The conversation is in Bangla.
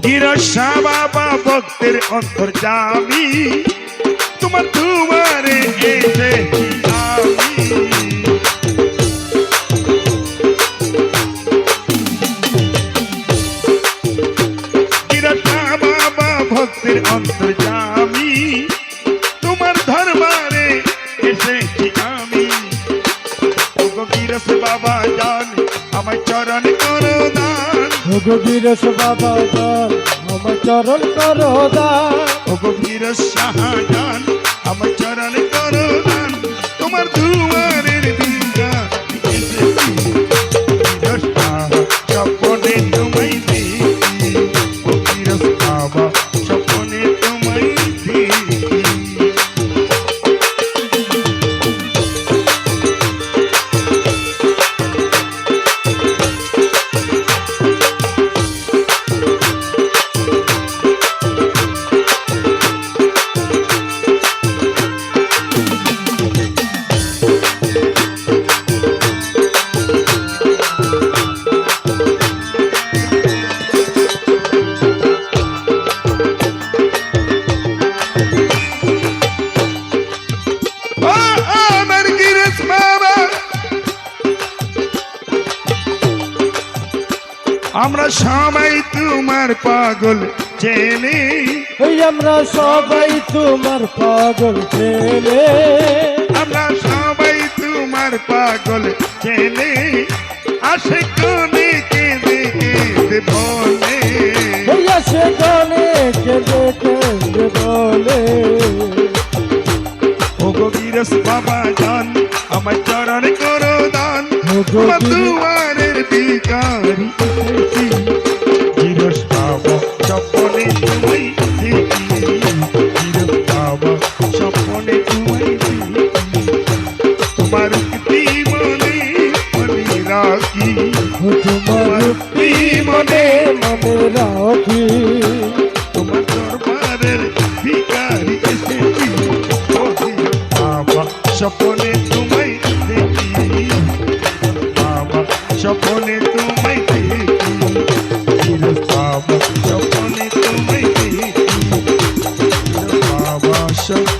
গিরসা বাবা ভক্তের অন্তর্যামী তোমার দুয়ারে এসেছি আমি। গিরসা বাবা ভক্তের অন্তর্যামী তোমার দরবারে এসেছি আমি। ওগো গিরস বাবা জান আমার চরণ করো দান। ওগো গিরস বাবা জান আমার চরণ করো দান। ওগো গিরস শাহজান আমার চরণ করো দান। তোমার দুয়ারের ভিক্ষা এসেছি গিরস বাবা স্বপ্নে তোমায় দেখি। ও গিরস বাবা স্বপ্নে তোমায় দেখি। আমরা সবাই তোমার পাগল চেনে। আমরা সবাই তোমার পাগল চেনে। আমরা সবাই তোমার পাগল চেনে। আসে কোনে কেঁদে কেঁদে বলে। আসে কোনে কেঁদে কেঁদে বলে। ওগো গিরস বাবা জান আমার চরণ করো দান। তোমার দুয়ারের ভিখারি এসেছি গিরস বাবা স্বপ্নে তোমায় দেখি। গিরস বাবা স্বপ্নে তোমায় দেখি। তোমার উক্তি মনে মনে রাখি। তোমার উক্তি মনে মনে রাখি। তোমার দরবারের ভিখারি এসেছি বাবা স্বপ্নে তোমায় দেখি। বাবা স্বপ্নে তোমায় দেখি। গিরস বাবা স্বপ্নে তোমায় দেখি। বাবা স্বপ্নে